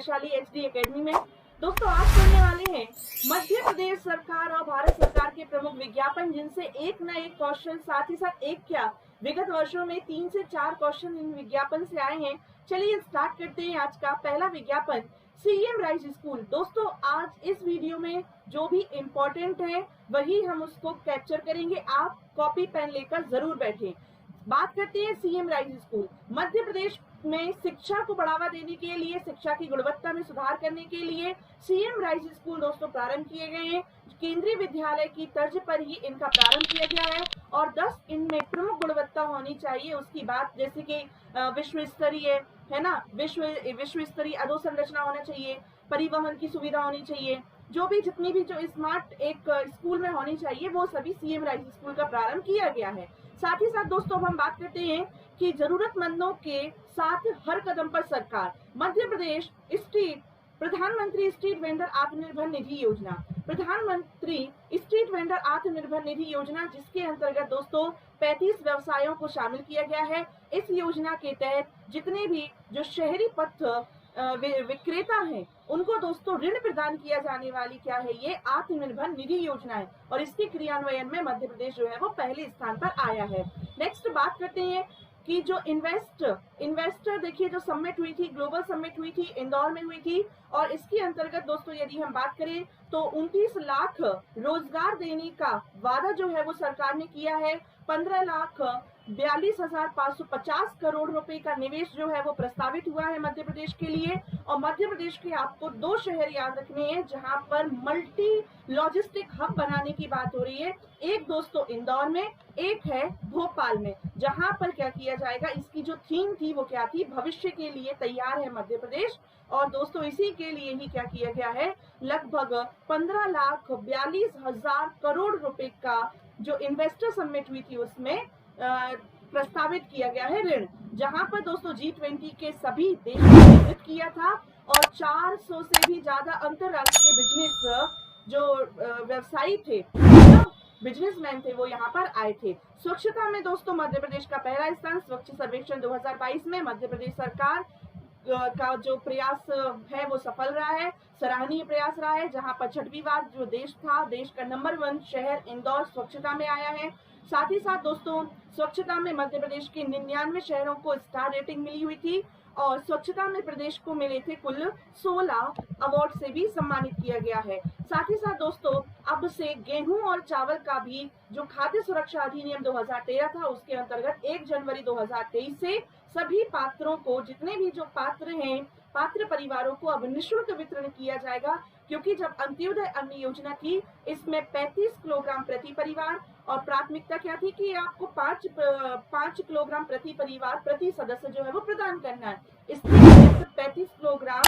Vaishali HD academy में। दोस्तों आज पढ़ने वाले हैं मध्य प्रदेश सरकार और भारत सरकार के प्रमुख विज्ञापन, जिनसे एक न एक क्वेश्चन, साथ ही साथ एक क्या विगत वर्षों में 3 से 4 क्वेश्चन इन विज्ञापन से आए हैं। चलिए स्टार्ट करते हैं आज का पहला विज्ञापन, सीएम राइज स्कूल। दोस्तों आज इस वीडियो में जो भी इम्पोर्टेंट है वही हम उसको कैप्चर करेंगे, आप कॉपी पेन लेकर जरूर बैठें। बात करते हैं CM rise school. Madhya Pradesh में शिक्षा को बढ़ावा देने के लिए, शिक्षा की गुणवत्ता में सुधार करने के लिए सीएम राइज स्कूल दोस्तों प्रारंभ किए गए हैं। केंद्रीय विद्यालय की तर्ज पर ही इनका प्रारंभ किया गया है और 10 इनमें प्रमुख गुणवत्ता होनी चाहिए उसकी बात, जैसे कि विश्व स्तरीय है ना, विश्व स्तरीय अधोसंरचना होना चाहिए, परिवहन की सुविधा होनी चाहिए, जो भी जितनी भी जो स्मार्ट एक स्कूल में होनी चाहिए वो सभी सीएम राइज स्कूल का प्रारंभ किया गया है। साथ ही साथ दोस्तों हम बात करते हैं कि जरूरतमंदों के साथ हर कदम पर सरकार, मध्य प्रदेश स्ट्रीट प्रधानमंत्री स्ट्रीट वेंडर आत्मनिर्भर निधि योजना, प्रधानमंत्री स्ट्रीट वेंडर आत्मनिर्भर निधि योजना, जिसके अंतर्गत दोस्तों 35 व्यवसायों को शामिल किया गया है। इस योजना के तहत जितने भी जो शहरी पथ विक्रेता हैं उनको दोस्तों ऋण प्रदान किया जाने वाली क्या है, ये आत्मनिर्भर निधि योजना है और इसके क्रियान्वयन में मध्य प्रदेश जो है वो पहले स्थान पर आया है। नेक्स्ट बात करते हैं कि जो इन्वेस्टर देखिए जो समिट हुई थी, ग्लोबल समिट हुई थी, इंदौर में हुई थी और इसके अंतर्गत दोस्तों यदि हम बात करें तो 29 लाख रोजगार देने का वादा जो है वो सरकार ने किया है। 15,42,550 करोड़ रुपए का निवेश जो है वो प्रस्तावित हुआ है मध्य प्रदेश के लिए। और मध्य प्रदेश के आपको 2 शहर याद रखने हैं जहां पर मल्टी लॉजिस्टिक हब बनाने की बात हो रही है, एक दोस्तों इंदौर में, एक है भोपाल में, जहां पर क्या किया जाएगा, इसकी जो थीम थी वो क्या थी, भविष्य के लिए तैयार है मध्य प्रदेश। और दोस्तों इसी के लिए ही क्या किया गया है, लगभग 15,42,000 करोड़ रुपए का जो इन्वेस्टर समिट हुई थी उसमें प्रस्तावित किया गया है ऋण, जहां पर दोस्तों G20 के सभी देशों ने विजिट किया था और 400 से भी ज्यादा अंतरराष्ट्रीय बिजनेस जो व्यवसायी थे, बिजनेसमैन थे, वो यहाँ पर आए थे। स्वच्छता में दोस्तों मध्य प्रदेश का पहला स्थान, स्वच्छ सर्वेक्षण 2022 में मध्य प्रदेश सरकार का जो प्रयास है वो सफल रहा है, सराहनीय प्रयास रहा है, जहां पर 6वीं बार जो देश था, देश का नंबर 1 शहर इंदौर स्वच्छता में आया है। साथ ही साथ दोस्तों स्वच्छता में मध्य प्रदेश के 99 शहरों को स्टार रेटिंग मिली हुई थी और स्वच्छता में प्रदेश को मिले थे कुल 16 अवार्ड से भी सम्मानित किया गया है। साथ ही साथ दोस्तों अब से गेहूं और चावल का भी जो खाद्य सुरक्षा अधिनियम 2013 था उसके अंतर्गत 1 जनवरी 2023 से सभी पात्रों को, जितने भी जो पात्र हैं, पात्र परिवारों को अब निःशुल्क वितरण किया जाएगा, क्योंकि जब अंत्योदय अन्न योजना थी इसमें 35 किलोग्राम प्रति परिवार और प्राथमिकता क्या थी कि आपको 5 किलोग्राम प्रति परिवार प्रति सदस्य जो है वो प्रदान करना है। इसलिए 35 किलोग्राम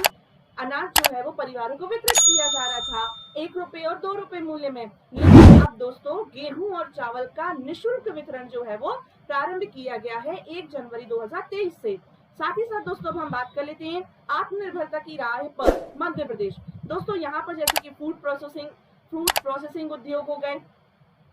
अनाज जो है वो परिवारों को वितरित किया जा रहा था 1 रुपए और 2 रुपए मूल्य में। लेकिन अब दोस्तों गेहूं और चावल का निःशुल्क वितरण जो है वो प्रारंभ किया गया है 1 जनवरी 2023 से। साथ ही साथ दोस्तों हम बात कर लेते हैं आत्मनिर्भरता की राह पर मध्य प्रदेश। दोस्तों यहाँ पर जैसे कि फूड प्रोसेसिंग उद्योग हो गए,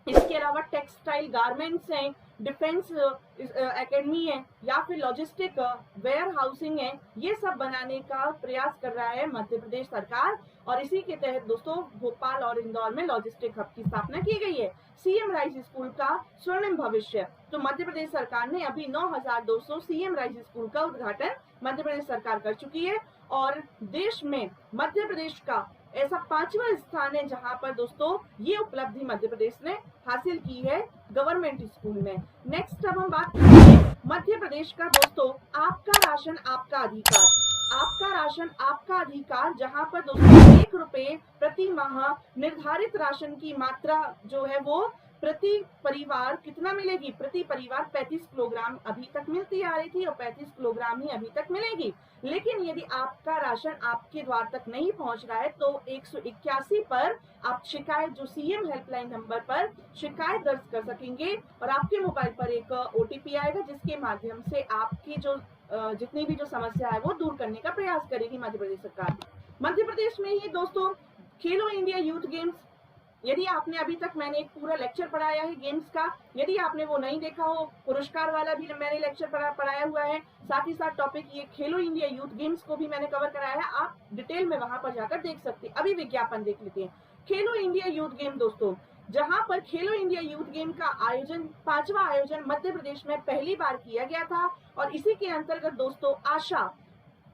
इसके अलावा टेक्सटाइल गारमेंट्स हैं, डिफेंस एकेडमी है या फिर लॉजिस्टिक वेयर हाउसिंग है, ये सब बनाने का प्रयास कर रहा है मध्य प्रदेश सरकार और इसी के तहत दोस्तों भोपाल और इंदौर में लॉजिस्टिक हब की स्थापना की गई है। सीएम राइज स्कूल का स्वर्णिम भविष्य, तो मध्य प्रदेश सरकार ने अभी 9,200 सीएम राइज स्कूल का उद्घाटन मध्य प्रदेश सरकार कर चुकी है और देश में मध्य प्रदेश का ऐसा 5वां स्थान है जहां पर दोस्तों ये उपलब्धि मध्य प्रदेश ने हासिल की है गवर्नमेंट स्कूल में। नेक्स्ट अब हम बात करते हैं मध्य प्रदेश का दोस्तों आपका राशन आपका अधिकार, आपका राशन आपका अधिकार, जहां पर दोस्तों 1 रुपए प्रति माह निर्धारित राशन की मात्रा जो है वो प्रति परिवार कितना मिलेगी, प्रति परिवार 35 किलोग्राम अभी तक मिलती आ रही थी और 35 किलोग्राम ही अभी तक मिलेगी। लेकिन यदि आपका राशन आपके द्वार तक नहीं पहुंच रहा है तो 181 पर आप शिकायत, जो सीएम हेल्पलाइन नंबर पर शिकायत दर्ज कर सकेंगे और आपके मोबाइल पर एक ओटीपी आएगा जिसके माध्यम से आपकी जो जितनी भी जो समस्या है वो दूर करने का प्रयास करेगी मध्य प्रदेश सरकार। मध्य प्रदेश में ही दोस्तों खेलो इंडिया यूथ गेम्स यदि आपने अभी तक मैंने एक पूरा लेक्चर पढ़ाया है गेम्स का, यदि आपने वो नहीं देखा हो, पुरस्कार वाला भी मैंने लेक्चर पढ़ाया हुआ है, साथ ही साथ टॉपिक ये खेलो इंडिया यूथ गेम्स को भी मैंने कवर कराया है, आप डिटेल में वहां पर जाकर देख सकते हैं। अभी विज्ञापन देख लेते हैं। खेलो इंडिया यूथ गेम दोस्तों, जहां पर खेलो इंडिया यूथ गेम का आयोजन 5वां आयोजन मध्य प्रदेश में पहली बार किया गया था। और इसी के अंतर्गत दोस्तों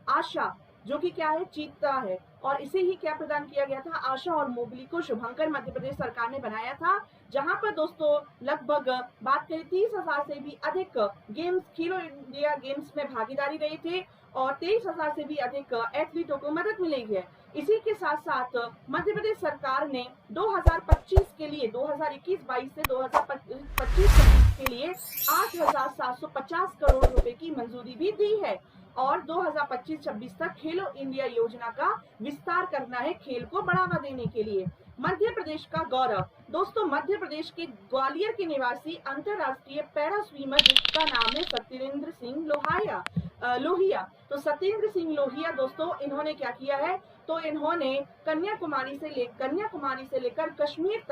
आशा जो कि क्या है, चीता है, और इसे ही क्या प्रदान किया गया था, आशा और मोगली को शुभंकर मध्य प्रदेश सरकार ने बनाया था। जहां पर दोस्तों लगभग बात करें 30,000 से भी अधिक गेम्स खेलो इंडिया गेम्स में भागीदारी रहे थे और 23,000 से भी अधिक एथलीटों को मदद मिली है। इसी के साथ साथ मध्य प्रदेश सरकार ने 2025 के लिए 2021-22 से 2025-26 के लिए 8,750 करोड़ रुपए की मंजूरी भी दी है और 2025-26 तक खेलो इंडिया योजना का विस्तार करना है खेल को बढ़ावा देने के लिए। मध्य प्रदेश का गौरव दोस्तों, मध्य प्रदेश के ग्वालियर के निवासी अंतरराष्ट्रीय पैरा स्विमर जिसका नाम है सत्येंद्र सिंह लोहिया। तो सत्येंद्र सिंह लोहिया दोस्तों, इन्होंने क्या किया है, तो इन्होंने कन्याकुमारी से लेकर कश्मीर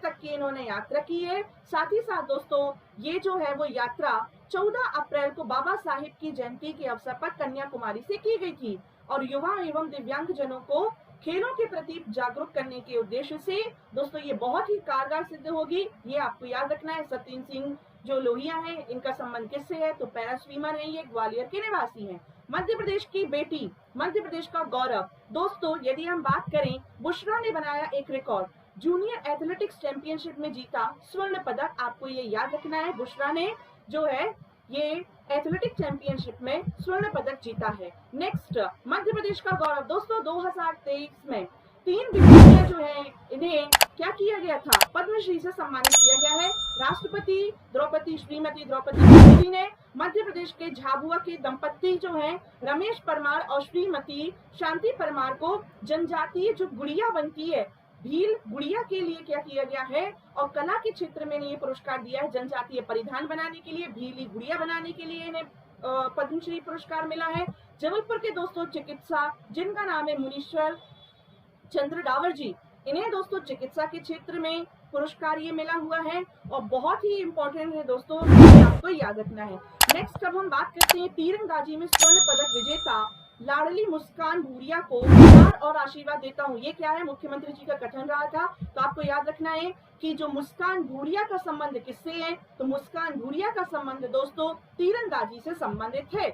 तक की इन्होंने यात्रा की है। साथ ही साथ दोस्तों ये जो है वो यात्रा 14 अप्रैल को बाबा साहिब की जयंती के अवसर पर कन्याकुमारी से की गई थी और युवा एवं दिव्यांग जनों को खेलों के प्रति जागरूक करने के उद्देश्य से दोस्तों ये बहुत ही कारगर सिद्ध होगी। ये आपको याद रखना है। सत्येंद्र सिंह जो लोहिया है, इनका संबंध किससे है, तो पैरा स्विमर है, ये ग्वालियर के निवासी हैं। मध्य प्रदेश की बेटी, मध्य प्रदेश का गौरव दोस्तों, यदि हम बात करें, बुशरा ने बनाया एक रिकॉर्ड, जूनियर एथलेटिक्स चैंपियनशिप में जीता स्वर्ण पदक। आपको ये याद रखना है, बुशरा ने जो है ये एथलेटिक चैंपियनशिप में स्वर्ण पदक जीता है। नेक्स्ट मध्य प्रदेश का गौरव दोस्तों, 2023 में 3 विद्यार्थियां जो है इन्हें क्या किया गया था, पद्मश्री से सम्मानित किया गया है। राष्ट्रपति श्रीमती द्रौपदी मुर्मू ने मध्य प्रदेश के झाबुआ के दंपत्ति जो हैं रमेश परमार और श्रीमती शांति परमार को जनजातीय जो गुड़िया बनती है भील गुड़िया के लिए क्या किया गया है और कला के क्षेत्र में ये पुरस्कार दिया है। जनजातीय परिधान बनाने के लिए, भीली गुड़िया बनाने के लिए इन्हें पद्मश्री पुरस्कार मिला है। जबलपुर के दोस्तों चिकित्सा जिनका नाम है मुनीश्वर चंद्र डावर जी, इन्हें दोस्तों चिकित्सा के क्षेत्र में पुरस्कार ये मिला हुआ है और बहुत ही इंपॉर्टेंट है दोस्तों, आपको याद रखना है। नेक्स्ट अब हम बात करते हैं तीरंदाजी में स्वर्ण पदक विजेता लाडली मुस्कान भूरिया को प्यार और आशीर्वाद देता हूँ। ये क्या है, मुख्यमंत्री जी का कथन रहा था। तो आपको याद रखना है कि जो मुस्कान भूरिया का संबंध किससे है, तो मुस्कान भूरिया का संबंध दोस्तों तीरंदाजी से संबंधित है।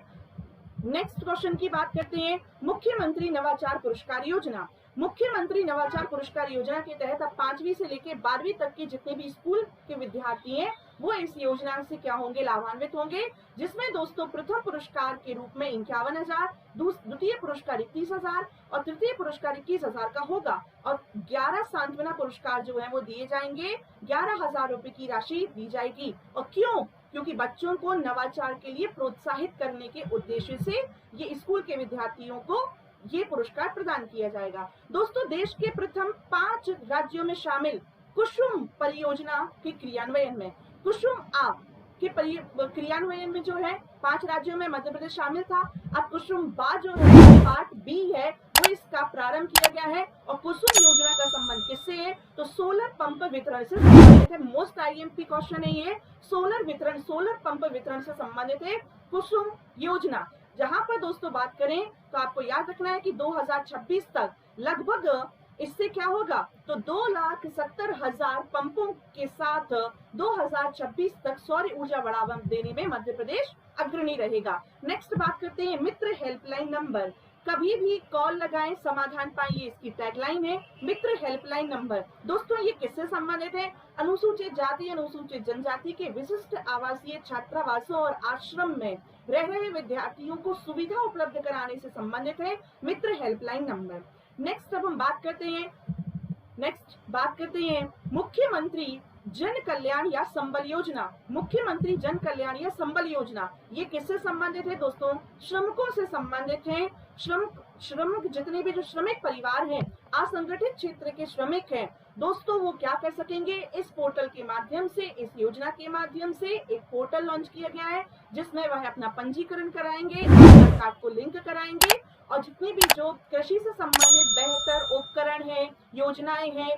नेक्स्ट क्वेश्चन की बात करते हैं, मुख्यमंत्री नवाचार पुरस्कार योजना। मुख्यमंत्री नवाचार पुरस्कार योजना के तहत अब 5वीं से लेकर 12वीं तक के जितने भी स्कूल के विद्यार्थी हैं वो इस योजना से क्या होंगे, लाभान्वित होंगे। जिसमें दोस्तों प्रथम पुरस्कार के रूप में 51,000, द्वितीय पुरस्कार 31,000 और तृतीय पुरस्कार 21,000 का होगा और 11 सांत्वना पुरस्कार जो है वो दिए जाएंगे। 11,000 रुपए की राशि दी जाएगी। और क्यों, क्योंकि बच्चों को नवाचार के लिए प्रोत्साहित करने के उद्देश्य से ये स्कूल के विद्यार्थियों को ये पुरस्कार प्रदान किया जाएगा। दोस्तों देश के प्रथम 5 राज्यों में शामिल कुसुम परियोजना के क्रियान्वयन में, कुसुम आ के क्रियान्वयन में जो है 5 राज्यों में मध्य प्रदेश शामिल था। अब कुसुम बा जो है पार्ट बी है वो इसका प्रारंभ किया गया है और कुसुम योजना का संबंध किससे है, तो सोलर पंप वितरण से संबंधित है। मोस्ट आईएमपी क्वेश्चन है ये, सोलर पंप वितरण से संबंधित है कुसुम योजना। जहां पर दोस्तों बात करें तो आपको याद रखना है कि 2026 तक लगभग इससे क्या होगा, तो 2,70,000 पंपों के साथ 2026 तक सौर ऊर्जा बढ़ावा देने में मध्य प्रदेश अग्रणी रहेगा। नेक्स्ट बात करते हैं मित्र हेल्पलाइन नंबर, कभी भी कॉल लगाएं समाधान पाइए, इसकी टैगलाइन है मित्र हेल्पलाइन नंबर। दोस्तों ये किससे संबंधित है, अनुसूचित जाति अनुसूचित जनजाति के विशिष्ट आवासीय छात्रावासों और आश्रम में रह रहे विद्यार्थियों को सुविधा उपलब्ध कराने से संबंधित है मित्र हेल्पलाइन नंबर। नेक्स्ट अब हम बात करते हैं मुख्यमंत्री जन कल्याण या संबल योजना। मुख्यमंत्री जन कल्याण या संबल योजना ये किससे संबंधित है दोस्तों, श्रमिकों से संबंधित है। श्रमिक जितने भी जो श्रमिक परिवार हैं, असंगठित क्षेत्र के श्रमिक हैं दोस्तों, वो क्या कर सकेंगे, इस पोर्टल के माध्यम से, इस योजना के माध्यम से एक पोर्टल लॉन्च किया गया है जिसमें वह अपना पंजीकरण कराएंगे, आधार कार्ड को लिंक कराएंगे और जितने भी जो कृषि से संबंधित बेहतर उपकरण है, योजनाएं हैं,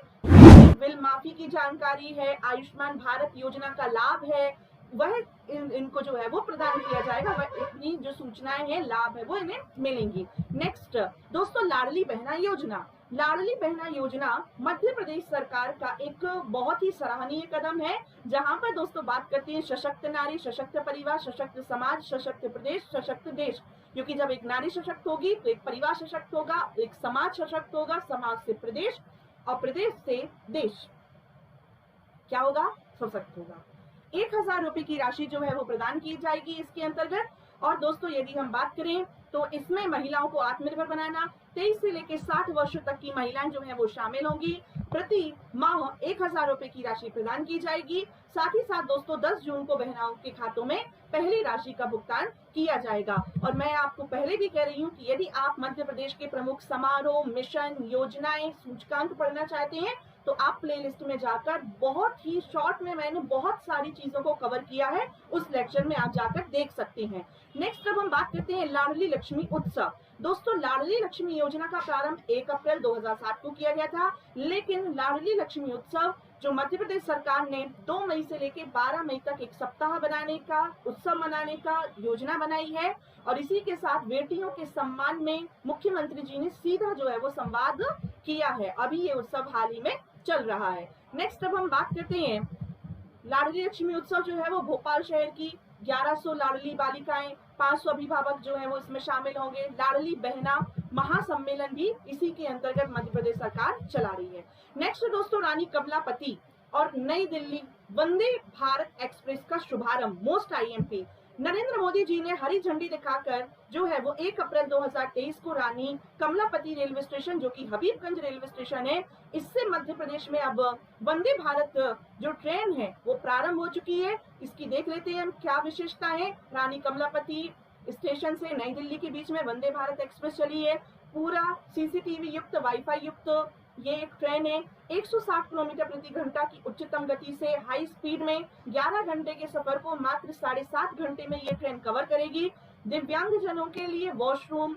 बिल माफी की जानकारी है, आयुष्मान भारत योजना का लाभ है, वह इनको जो है वो प्रदान किया जाएगा। वह इतनी जो सूचनाएं हैं, लाभ है, वो इन्हें मिलेंगी। नेक्स्ट दोस्तों, लाडली बहना योजना। लाडली बहना योजना मध्य प्रदेश सरकार का एक बहुत ही सराहनीय कदम है, जहां पर दोस्तों बात करते हैं सशक्त नारी, सशक्त परिवार, सशक्त समाज, सशक्त प्रदेश, सशक्त देश। क्योंकि जब एक नारी सशक्त होगी तो एक परिवार सशक्त होगा, एक समाज सशक्त होगा, समाज से प्रदेश और प्रदेश से देश क्या होगा, सशक्त होगा। 1000 रुपए की राशि जो है वो प्रदान की जाएगी इसके अंतर्गत। और दोस्तों यदि हम बात करें तो इसमें महिलाओं को आत्मनिर्भर बनाना, 23 से लेकर 60 वर्षों तक की महिलाएं जो है वो शामिल होंगी। प्रति माह 1000 रुपए की राशि प्रदान की जाएगी। साथ ही साथ दोस्तों 10 जून को बहनों के खातों में पहली राशि का भुगतान किया जाएगा। और मैं आपको पहले भी कह रही हूँ कि यदि आप मध्य प्रदेश के प्रमुख समारोह, मिशन, योजनाएं, सूचकांक पढ़ना चाहते हैं तो आप प्लेलिस्ट में जाकर बहुत ही शॉर्ट में मैंने बहुत सारी चीजों को कवर किया है, उस लेक्चर में आप जाकर देख सकते हैं। नेक्स्ट अब हम बात करते हैं लाडली लक्ष्मी उत्सव। दोस्तों लाडली लक्ष्मी योजना का प्रारंभ 1 अप्रैल 2007 को किया गया था, लेकिन लाडली लक्ष्मी उत्सव जो मध्य प्रदेश सरकार ने 2 मई से लेकर 12 मई तक एक सप्ताह बनाने का, उत्सव मनाने का योजना बनाई है। और इसी के साथ बेटियों के सम्मान में मुख्यमंत्री जी ने सीधा जो है वो संवाद किया है। अभी ये उत्सव हाल ही में चल रहा है। नेक्स्ट अब हम बात करते हैं लाडली लक्ष्मी उत्सव जो है वो भोपाल शहर की 1100 लाडली बालिकाएं, 500 अभिभावक जो है वो इसमें शामिल होंगे। लाडली बहना महासम्मेलन भी इसी के अंतर्गत मध्य प्रदेश सरकार चला रही है। नेक्स्ट दोस्तों, रानी कमलापति और नई दिल्ली वंदे भारत एक्सप्रेस का शुभारंभ, मोस्ट आईएमपी। नरेंद्र मोदी जी ने हरी झंडी दिखाकर जो है वो 1 अप्रैल 2023 को रानी कमलापति रेलवे स्टेशन, जो कि हबीबगंज रेलवे स्टेशन है, इससे मध्य प्रदेश में अब वंदे भारत जो ट्रेन है वो प्रारंभ हो चुकी है। इसकी देख लेते हैं हम क्या विशेषता है। रानी कमलापति स्टेशन से नई दिल्ली के बीच में वंदे भारत एक्सप्रेस चली है। पूरा सीसीटीवी युक्त, वाईफाई युक्त ये एक ट्रेन है। 160 किलोमीटर प्रति घंटा की उच्चतम गति से हाई स्पीड में 11 घंटे के सफर को मात्र 7.5 घंटे में ये ट्रेन कवर करेगी। दिव्यांग जनों के लिए वॉशरूम,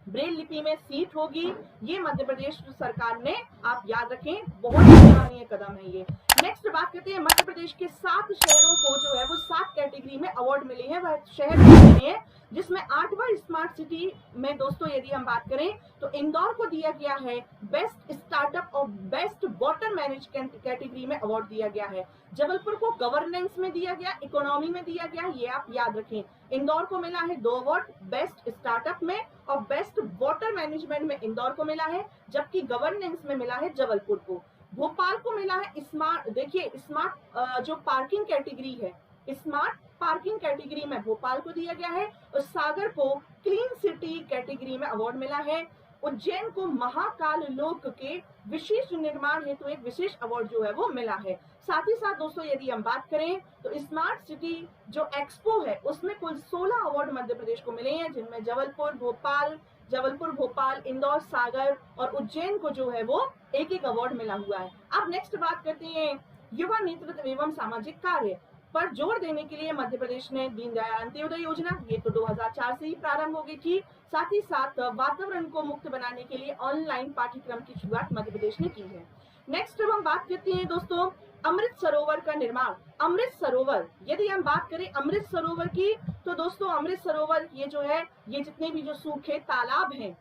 ब्रेल लिपि में सीट होगी। ये मध्य प्रदेश सरकार ने, आप याद रखें, बहुत सराहनीय कदम है ये। नेक्स्ट बात करते हैं मध्य प्रदेश के 7 शहरों को जो है वो 7 कैटेगरी में अवार्ड मिले हैं। वह शहर मिले हैं जिसमें 8वां स्मार्ट सिटी में दोस्तों यदि हम बात करें तो इंदौर को दिया गया है बेस्ट स्टार्टअप और बेस्ट वाटर मैनेज कैटेगरी में अवार्ड दिया गया है। जबलपुर को गवर्नेंस में दिया गया, इकोनॉमी में दिया गया, ये आप याद रखें। इंदौर को मिला है 2 अवार्ड, बेस्ट स्टार्टअप में और बेस्ट वाटर मैनेजमेंट में इंदौर को मिला है, जबकि गवर्नेंस में मिला है जबलपुर को। भोपाल को मिला है स्मार्ट, देखिए स्मार्ट जो पार्किंग कैटेगरी है, स्मार्ट पार्किंग कैटेगरी में भोपाल को दिया गया है। और सागर को क्लीन सिटी कैटेगरी में अवार्ड मिला है। उज्जैन को महाकाल लोक के विशेष निर्माण हेतु तो एक विशेष अवार्ड जो है वो मिला है। साथ ही साथ दोस्तों यदि हम बात करें तो स्मार्ट सिटी जो एक्सपो है उसमें कुल 16 अवार्ड मध्य प्रदेश को मिले हैं, जिनमें जबलपुर, भोपाल, इंदौर, सागर और उज्जैन को जो है वो एक अवार्ड मिला हुआ है। अब नेक्स्ट बात करते हैं युवा नेतृत्व एवं सामाजिक कार्य पर जोर देने के लिए मध्य प्रदेश ने दीनदयाल अंत्योदय योजना, ये तो 2004 से ही प्रारंभ हो गई थी। साथ ही साथ वातावरण को मुक्त बनाने के लिए ऑनलाइन पाठ्यक्रम की शुरुआत मध्य प्रदेश ने की है। नेक्स्ट अब हम बात करते हैं दोस्तों अमृत सरोवर का निर्माण। अमृत सरोवर, यदि हम बात करें अमृत सरोवर की तो दोस्तों अमृत सरोवर ये जो है, ये जितने भी जो सूखे तालाब हैं,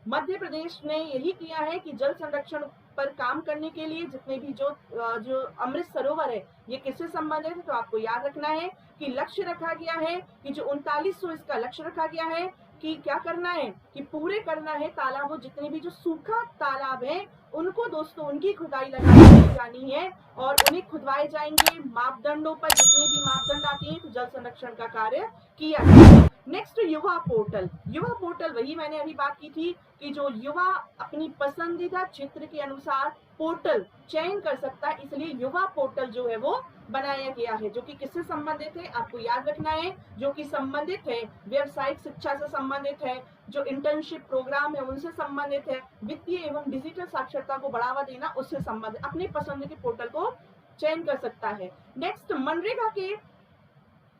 मध्य प्रदेश ने यही किया है कि जल संरक्षण पर काम करने के लिए जितने भी जो अमृत सरोवर है ये किससे संबंधित है, तो आपको याद रखना है कि लक्ष्य रखा गया है कि जो 3900 इसका लक्ष्य रखा गया है कि क्या करना है कि पूरे करना है तालाबों, जितने भी जो सूखा तालाब है उनको दोस्तों उनकी खुदाई लगाई जानी है और उन्हें खुदवाए जाएंगे। मापदंडों पर जितने भी मापदंड आते हैं तो जल संरक्षण का कार्य किया जाएगा। नेक्स्ट युवा पोर्टल। युवा पोर्टल वही मैंने अभी बात की थी कि जो युवा अपनी पसंदीदा क्षेत्र के अनुसार पोर्टल चयन कर सकता है, इसलिए युवा पोर्टल जो है वो बनाया गया है, जो कि किससे संबंधित है आपको याद रखना है, जो कि संबंधित है व्यावसायिक शिक्षा से संबंधित है, जो इंटर्नशिप प्रोग्राम है उनसे संबंधित है, वित्तीय एवं डिजिटल साक्षरता को बढ़ावा देना उससे संबंधित अपनी पसंद के पोर्टल को चयन कर सकता है। नेक्स्ट मनरेगा के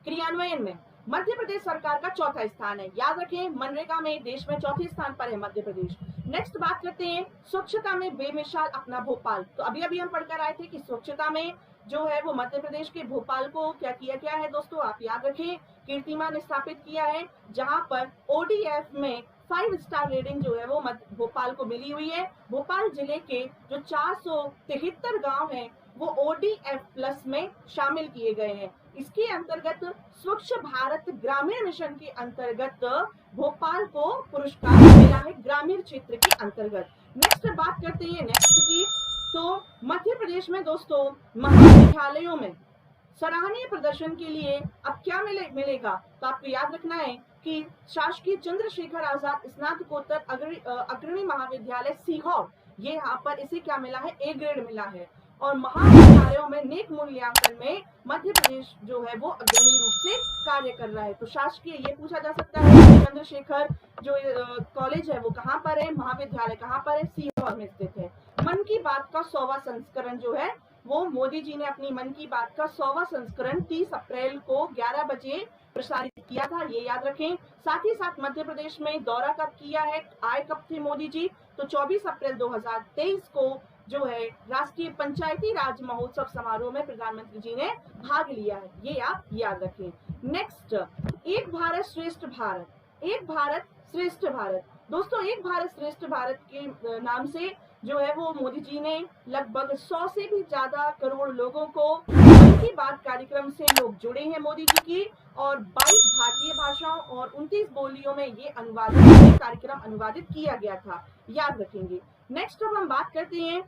क्रियान्वयन में मध्य प्रदेश सरकार का 4था स्थान है। याद रखें मनरेगा में देश में 4थे स्थान पर है मध्य प्रदेश। नेक्स्ट बात करते हैं स्वच्छता में बेमिसाल अपना भोपाल। तो अभी अभी हम पढ़कर आए थे कि स्वच्छता में जो है वो मध्य प्रदेश के भोपाल को क्या किया गया है दोस्तों, आप याद रखें, कीर्तिमान स्थापित किया है, जहां पर ओडीएफ में 5 स्टार रेटिंग जो है वो भोपाल को मिली हुई है। भोपाल जिले के जो 473 गांव हैं वो ओडीएफ प्लस में शामिल किए गए हैं। इसके अंतर्गत स्वच्छ भारत ग्रामीण मिशन के अंतर्गत भोपाल को पुरस्कार मिला है ग्रामीण क्षेत्र के अंतर्गत। नेक्स्ट बात करते हैं नेक्स्ट की, तो मध्य प्रदेश में दोस्तों महाविद्यालयों में सराहनीय प्रदर्शन के लिए अब क्या मिलेगा, तो आपको याद रखना है कि शासकीय चंद्रशेखर आजाद स्नातकोत्तर अग्रणी महाविद्यालय सीहोर, ये यहाँ पर इसे क्या मिला है, ए ग्रेड मिला है। और महाविद्यालयों में नेक मूल्यांकन में मध्य प्रदेश जो है वो अग्रणी रूप से कार्य कर रहा है। तो शासकीय ये पूछा जा सकता है कि चंद्रशेखर जो कॉलेज है वो कहाँ पर है, महाविद्यालय कहाँ पर है, सीहोर में स्थित है। मन की बात का 100वां संस्करण जो है वो मोदी जी ने अपनी मन की बात का 100वां संस्करण 30 अप्रैल को 11 बजे प्रसारित किया था, ये याद रखें। साथ ही साथ मध्य प्रदेश में दौरा कब किया है, आए कब थे मोदी जी, तो 24 अप्रैल 2023 को जो है राष्ट्रीय पंचायती राज महोत्सव समारोह में प्रधानमंत्री जी ने भाग लिया है, ये आप याद रखें। नेक्स्ट, एक भारत श्रेष्ठ भारत, एक भारत श्रेष्ठ भारत। दोस्तों एक भारत श्रेष्ठ भारत के नाम से जो है वो मोदी जी ने लगभग 100 से भी ज्यादा करोड़ लोगों को मन की बात कार्यक्रम से लोग जुड़े हैं मोदी जी की, और 22 भारतीय भाषाओं और 29 बोलियों में ये कार्यक्रम अनुवादित किया गया था, याद रखेंगे। नेक्स्ट अब हम बात करते हैं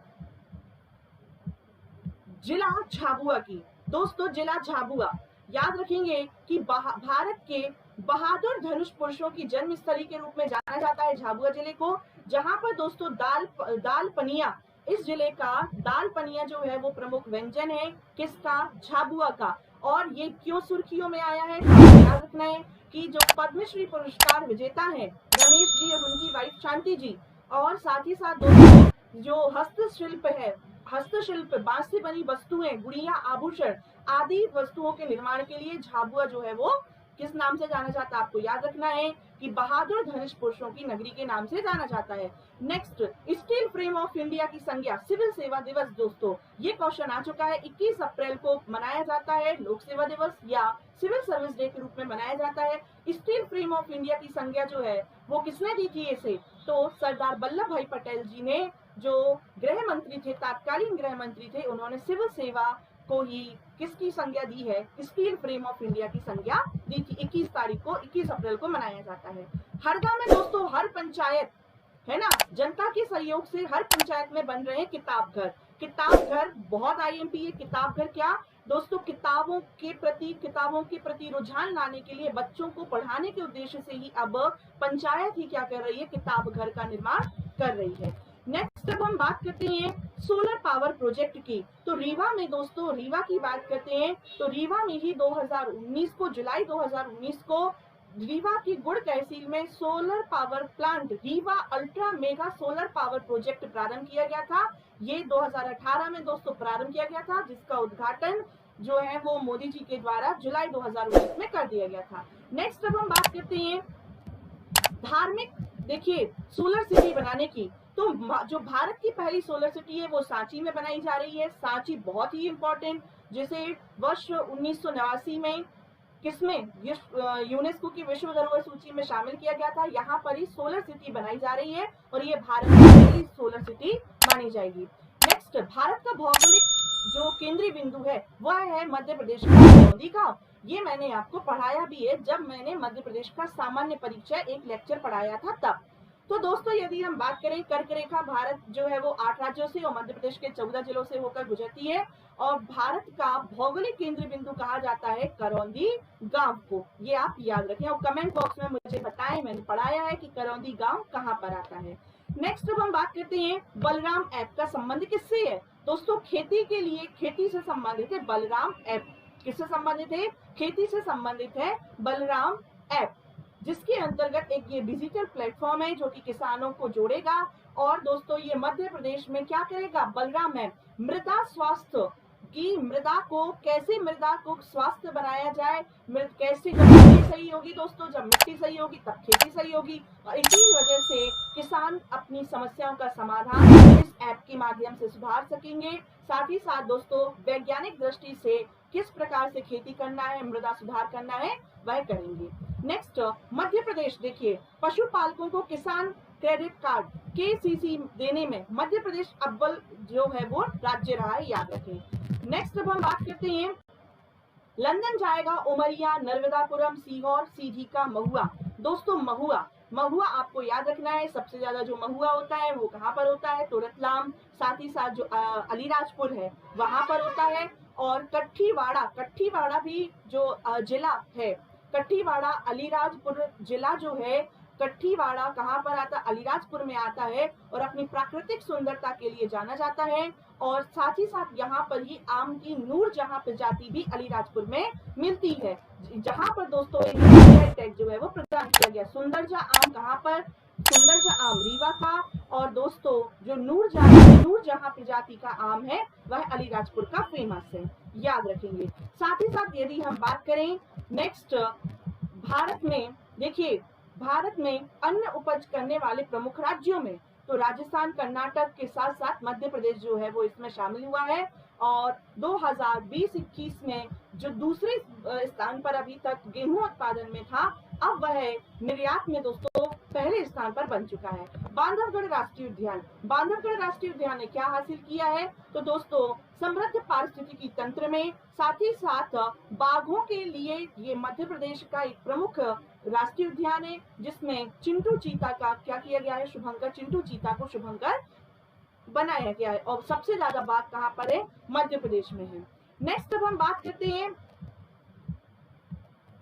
जिला झाबुआ की। दोस्तों जिला झाबुआ याद रखेंगे कि भारत के बहादुर धनुष पुरुषों की जन्मस्थली के रूप में जाना जाता है झाबुआ जिले को, जहां पर दोस्तों दाल पनिया, इस जिले का दाल पनिया जो है वो प्रमुख व्यंजन है, किसका, झाबुआ का। और ये क्यों सुर्खियों में आया है, याद रखना है कि जो पद्मश्री पुरस्कार विजेता है रमेश जी और उनकी वाइफ शांति जी, और साथ ही साथ दोस्तों जो हस्तशिल्प है, हस्तशिल्प बांस से बनी वस्तुएं, गुड़िया, आभूषण आदि वस्तुओं के निर्माण के लिए झाबुआ जो है वो किस नाम से जाना जाता है, आपको याद रखना है कि बहादुर धनुष पुरुषों की नगरी के नाम से जाना जाता है। Next, steel frame of India की संज्ञा, सिविल सेवा दिवस। दोस्तों ये क्वेश्चन आ चुका है, 21 अप्रैल को मनाया जाता है लोक सेवा दिवस या सिविल सर्विस डे के रूप में मनाया जाता है। स्टील फ्रेम ऑफ इंडिया की संज्ञा जो है वो किसने दी थी इसे, तो सरदार वल्लभ भाई पटेल जी ने, जो गृह मंत्री थे, तत्कालीन गृह मंत्री थे, उन्होंने सिविल सेवा को ही किसकी संज्ञा दी है, स्टील फ्रेम ऑफ इंडिया की संज्ञा दी थी। 21 अप्रैल को मनाया जाता है। हरदा में दोस्तों हर पंचायत है ना, जनता के सहयोग से हर पंचायत में बन रहे हैं किताब घर। किताब घर बहुत आईएमपी है। किताब घर क्या दोस्तों, किताबों के प्रति रुझान लाने के लिए, बच्चों को पढ़ाने के उद्देश्य से ही अब पंचायत ही क्या कर रही है, किताब घर का निर्माण कर रही है। नेक्स्ट अब हम बात करते हैं सोलर पावर प्रोजेक्ट की। तो रीवा में दोस्तों, रीवा की बात करते हैं तो रीवा में ही 2019 को, जुलाई 2019 को रीवा की गुड़ तहसील में solar power plant, Rewa ultra mega solar power project प्रारंभ किया गया था। ये 2018 में दोस्तों प्रारंभ किया गया था, जिसका उद्घाटन जो है वो मोदी जी के द्वारा जुलाई 2019 में कर दिया गया था। नेक्स्ट अब हम बात करते हैं धार्मिक, देखिए सोलर सिटी बनाने की। तो जो भारत की पहली सोलर सिटी है वो सांची में बनाई जा रही है। सांची बहुत ही इंपॉर्टेंट, जिसे वर्ष 1989 में किसमें, यूनेस्को की विश्व धरोहर सूची में शामिल किया गया था। यहाँ पर ही सोलर सिटी बनाई जा रही है और ये भारत की पहली सोलर सिटी मानी जाएगी। नेक्स्ट, भारत का भौगोलिक जो केंद्रीय बिंदु है वह है मध्य प्रदेश का करौंदी गांव। ये मैंने आपको पढ़ाया भी है जब मैंने मध्य प्रदेश का सामान्य परिचय एक लेक्चर पढ़ाया था तब। तो दोस्तों यदि हम बात करें, कर्क रेखा भारत जो है वो 8 राज्यों से और मध्य प्रदेश के 14 जिलों से होकर गुजरती है, और भारत का भौगोलिक केंद्र बिंदु कहा जाता है करौंदी गांव को। ये आप याद रखें और कमेंट बॉक्स में मुझे बताएं, मैंने पढ़ाया है कि करौंदी गांव कहाँ पर आता है। नेक्स्ट अब हम बात करते हैं बलराम ऐप का संबंध किससे है। दोस्तों खेती के लिए, खेती से संबंधित है बलराम ऐप। किससे संबंधित है, खेती से संबंधित है बलराम ऐप, जिसके अंतर्गत एक ये डिजिटल प्लेटफॉर्म है जो कि किसानों को जोड़ेगा। और दोस्तों ये मध्य प्रदेश में क्या करेगा, बलराम ऐप मृदा स्वास्थ्य कि मृदा को स्वास्थ्य बनाया जाए, कैसे, जब मिट्टी सही होगी दोस्तों, जब मिट्टी सही होगी तब खेती सही होगी। और इसी वजह से किसान अपनी समस्याओं का समाधान इस ऐप के माध्यम से सुधार सकेंगे। साथ ही साथ दोस्तों वैज्ञानिक दृष्टि से किस प्रकार से खेती करना है, मृदा सुधार करना है, वह करेंगे। नेक्स्ट मध्य प्रदेश, देखिए पशुपालकों को किसान क्रेडिट कार्ड KCC देने में मध्य प्रदेश अव्वल जो है वो राज्य रहा है, याद रखें। नेक्स्ट अब हम बात करते हैं, लंदन जाएगा उमरिया, नर्मदापुरम, सीहोर, सीधी का महुआ। दोस्तों महुआ आपको याद रखना है, सबसे ज्यादा जो महुआ होता है वो कहाँ पर होता है, तो रतलाम, साथ ही साथ जो अलीराजपुर है वहां पर होता है। और कट्ठीवाड़ा भी जो जिला है, कट्ठीवाड़ा अलीराजपुर जिला जो है, कट्ठीवाड़ा कहाँ पर आता है, अलीराजपुर में आता है और अपनी प्राकृतिक सुंदरता के लिए जाना जाता है। और साथ ही साथ यहाँ पर ही आम की नूरजहां प्रजाति भी अलीराजपुर में मिलती है, जहाँ पर दोस्तों टैग जो है वो प्रदान किया गया। सुंदरजा आम कहाँ पर, सुंदरजा आम रीवा का, और दोस्तों जो नूरजहां प्रजाति का आम है वह अलीराजपुर का फेमस है, याद रखेंगे। साथ ही साथ यदि हम बात करें नेक्स्ट, भारत में देखिए, भारत में अन्न उपज करने वाले प्रमुख राज्यों में तो राजस्थान, कर्नाटक के साथ साथ मध्य प्रदेश जो है वो इसमें शामिल हुआ है। और 2020-21 में जो दूसरे स्थान पर अभी तक गेहूं उत्पादन में था, अब वह निर्यात में दोस्तों पहले स्थान पर बन चुका है। बांधवगढ़ राष्ट्रीय उद्यान ने क्या हासिल किया है, तो दोस्तों समृद्ध पारिस्थितिकी तंत्र में, साथ ही साथ बाघों के लिए ये मध्य प्रदेश का एक प्रमुख राष्ट्रीय उद्यान है, जिसमें चिंटू चीता का क्या किया गया है, चिंटू चीता को शुभंकर बनाया गया है। और सबसे ज्यादा बाघ कहाँ पर है, मध्य प्रदेश में है। नेक्स्ट अब हम बात करते हैं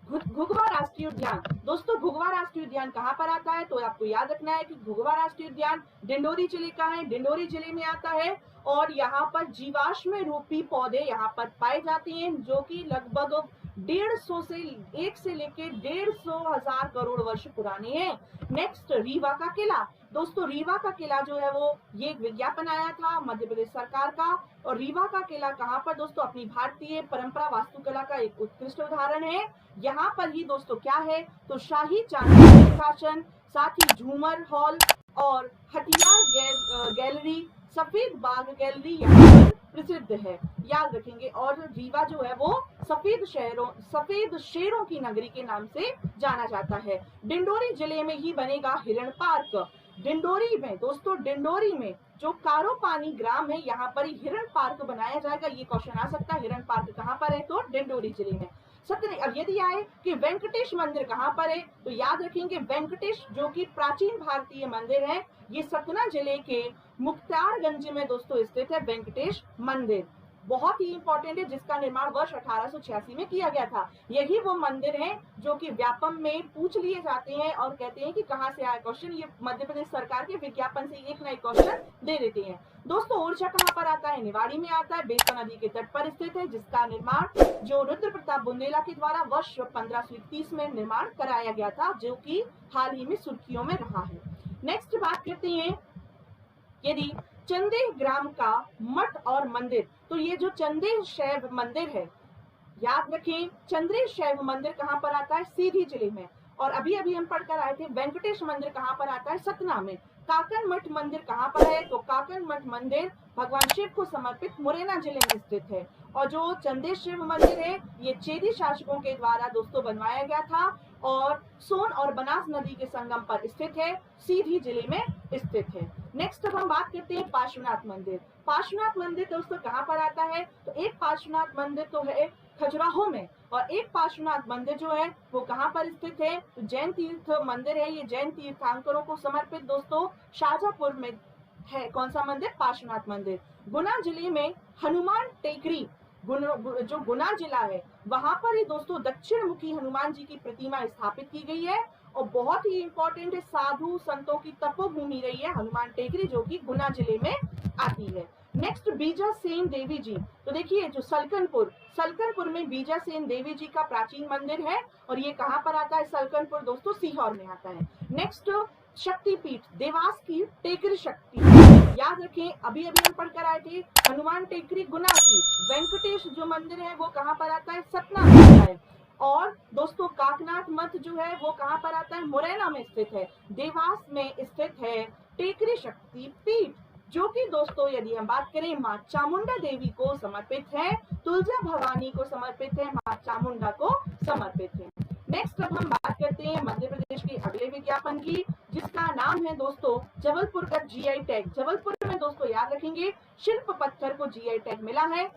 घुघवा राष्ट्रीय उद्यान। दोस्तों घुघवा राष्ट्रीय उद्यान कहाँ पर आता है, तो आपको याद रखना है कि घुघवा राष्ट्रीय उद्यान डिंडोरी जिले का है, डिंडोरी जिले में आता है। और यहाँ पर जीवाश्म रूपी पौधे यहाँ पर पाए जाते हैं, जो कि लगभग 1 से लेके 150,000 करोड़ वर्ष पुराने हैं। नेक्स्ट रीवा का किला। दोस्तों रीवा का किला जो है वो ये एक विज्ञापन आया था मध्य प्रदेश सरकार का, और रीवा का किला कहाँ पर दोस्तों, अपनी भारतीय परंपरा वास्तुकला का एक उत्कृष्ट उदाहरण है। यहाँ पर ही दोस्तों क्या है, तो शाही चांदी प्रकाशन, साथ ही झूमर हॉल और हथियार गैलरी, सफेद बाग गैलरी यहाँ पर प्रसिद्ध है, याद रखेंगे। और रीवा जो है वो सफेद शेरों की नगरी के नाम से जाना जाता है। डिंडोरी जिले में ही बनेगा हिरण पार्क। डिंडोरी में दोस्तों, डिंडोरी में जो कारोपानी ग्राम है यहाँ पर ही हिरण पार्क बनाया जाएगा। ये क्वेश्चन आ सकता है, हिरण पार्क कहाँ पर है, तो डिंडोरी जिले में। अब यदि आए कि वेंकटेश मंदिर कहाँ पर है, तो याद रखेंगे वेंकटेश जो कि प्राचीन भारतीय मंदिर है, ये सतना जिले के मुख्तारगंज में दोस्तों स्थित है वेंकटेश मंदिर। बहुत ही इंपॉर्टेंट है, जिसका निर्माण वर्ष 1886 में किया गया था। यही वो मंदिर है जो कि व्यापम में पूछ लिए जाते हैं और कहते हैं कि कहाँ से आया क्वेश्चन, ये मध्य प्रदेश सरकार के विज्ञापन से एक नए क्वेश्चन दे देते हैं। दोस्तों ओरछा कहाँ पर आता है, निवाड़ी में आता है, बेतवा नदी के तट पर स्थित है, जिसका निर्माण जो रुद्र प्रताप बुंदेला के द्वारा वर्ष 1531 में निर्माण कराया गया था, जो कि हाल ही में सुर्खियों में रहा है। नेक्स्ट बात करते हैं यदि चंदेह ग्राम का मठ और मंदिर, तो ये जो चंदेह शैव मंदिर है, याद रखें चंदेह शैव मंदिर कहाँ पर आता है, सीधी जिले में। और अभी हम पढ़कर आए थे वेंकटेश मंदिर कहाँ पर आता है, सतना में। काकन मठ मंदिर कहाँ पर है, तो काकन मठ मंदिर भगवान शिव को समर्पित मुरैना जिले में स्थित है। और जो चंदेह शिव मंदिर है ये चेदी शासकों के द्वारा दोस्तों बनवाया गया था और सोन और बनास नदी के संगम पर स्थित है, सीधी जिले में स्थित है। नेक्स्ट अब हम बात करते हैं पार्श्वनाथ मंदिर। पार्श्वनाथ मंदिर दोस्तों कहाँ पर आता है, तो एक पार्श्वनाथ मंदिर तो है खजुराहो में, और एक पार्श्वनाथ मंदिर जो है वो कहाँ पर स्थित है, तो जैन तीर्थ मंदिर है, ये जैन तीर्थंकरों को समर्पित दोस्तों शाहजहांपुर में है। कौन सा मंदिर, पार्श्वनाथ मंदिर। गुना जिले में हनुमान टेकरी, जो गुना जिला है वहां पर ही दोस्तों दक्षिण मुखी हनुमान जी की प्रतिमा स्थापित की गई है, और बहुत ही इंपॉर्टेंट है, साधु संतों की तपोभूमि रही है हनुमान टेकरी, जो कि गुना जिले में आती है। नेक्स्ट बीजासेन देवी जी, तो देखिए जो सलकनपुर में बीजासेन देवी जी का प्राचीन मंदिर है, और ये कहाँ पर आता है, सलकनपुर दोस्तों सीहोर में आता है। नेक्स्ट शक्तिपीठ देवास की टेकरी शक्ति, याद रखें अभी अभी हम पढ़कर आए थे हनुमान टेकरी गुना की। वेंकटेश जो मंदिर है वो कहाँ पर आता है, सतना में आता है। और दोस्तों काकनाथ मठ जो है वो कहाँ पर आता है, मुरैना में स्थित है। देवास में स्थित है टेकरी शक्ति पीठ, जो कि दोस्तों यदि हम बात करें मां चामुंडा देवी को समर्पित है, तुलजा भवानी को समर्पित है, मां चामुंडा को समर्पित है। नेक्स्ट अब हम बात करते हैं मध्य प्रदेश के अगले विज्ञापन की, जिसका नाम है दोस्तों जबलपुर का जीआई टैग। जबलपुर में दोस्तों याद रखेंगे शिल्प पत्थर को जीआई टैग मिला है।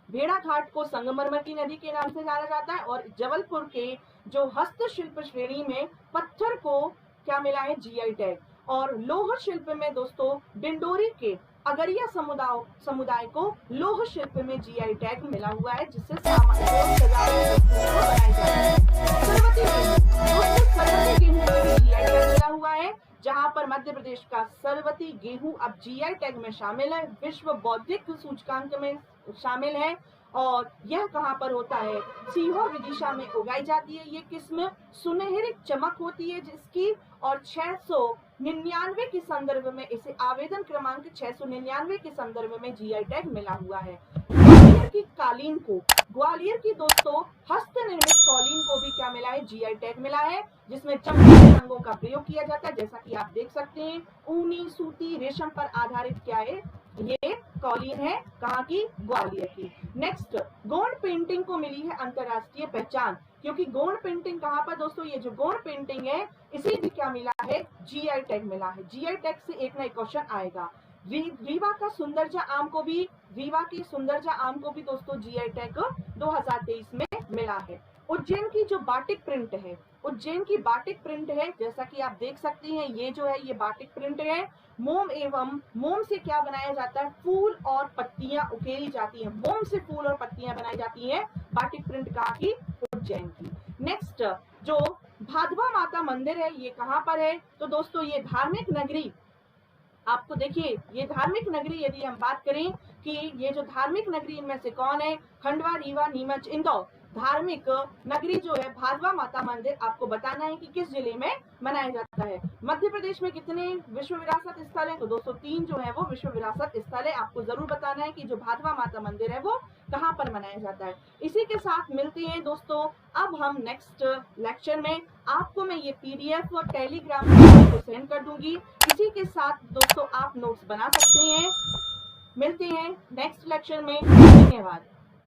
भेड़ाघाट को संगमरमर की नदी के नाम से जाना जाता है, और जबलपुर के जो हस्तशिल्प श्रेणी में पत्थर को क्या मिला है, जीआई टैग। और लोह शिल्प में दोस्तों डिंडोरी के अगरिया समुदाय को लोह शिल्प में जीआई टैग मिला हुआ है, जिससे मिला हुआ है, जहां पर मध्य प्रदेश का सरवती गेहूं अब जीआई टैग में शामिल है, विश्व बौद्धिक सूचकांक में शामिल है। और यह कहां पर होता है, सीहोर विदिशा में उगाई जाती है। ये किस्म सुनहरी चमक होती है जिसकी, और 699 के संदर्भ में इसे आवेदन क्रमांक 699 के संदर्भ में जीआई टैग मिला हुआ है। ग्वालियर की कालीन को, ग्वालियर की दोस्तों हस्त निर्मित कालीन को भी क्या मिला है, जीआई टैग मिला है, जिसमें चमकीले रंगों का प्रयोग किया जाता है। जैसा कि आप देख सकते हैं ऊनी सूती रेशम पर आधारित क्या है, ये कालीन है, कहाँ की, ग्वालियर की। नेक्स्ट गोंड पेंटिंग को मिली है अंतरराष्ट्रीय पहचान, क्योंकि गोंड पेंटिंग कहाँ पर दोस्तों, ये जो गोंड पेंटिंग है इसे भी क्या मिला है, जीआई टैग मिला है। जीआई टैग से एक ना एक क्वेश्चन आएगा। रीवा का सुंदरजा आम को भी, रीवा की सुंदरजा आम को भी दोस्तों जीआई टैग 2023 में मिला है। उज्जैन की जो बाटिक प्रिंट है, उज्जैन की बाटिक प्रिंट है, जैसा कि आप देख सकते हैं ये जो है ये बाटिक प्रिंट है। मोम एवं मोम से क्या बनाया जाता है, फूल और पत्तियां उकेरी जाती हैं, मोम से फूल और पत्तियां बनाई जाती हैं। बाटिक प्रिंट कहाँ की, उज्जैन की। नेक्स्ट जो भादवा माता मंदिर है ये कहाँ पर है, तो दोस्तों ये धार्मिक नगरी, आपको देखिए ये धार्मिक नगरी यदि हम बात करें कि ये जो धार्मिक नगरी इनमें से कौन है, खंडवा, रीवा, नीमच, इंदौर। धार्मिक नगरी जो है भादवा माता मंदिर, आपको बताना है कि किस जिले में मनाया जाता है। मध्य प्रदेश में कितने विश्व विरासत स्थल है, तो दोस्तों 3 जो है वो विश्व विरासत स्थल है। आपको जरूर बताना है कि जो भादवा माता मंदिर है वो कहाँ पर मनाया जाता है। इसी के साथ मिलते हैं दोस्तों अब हम नेक्स्ट लेक्चर में। आपको मैं ये पीडीएफ और टेलीग्राम को सेंड कर दूंगी, इसी के साथ दोस्तों आप नोट्स बना सकते हैं। मिलते हैं नेक्स्ट लेक्चर में, धन्यवाद।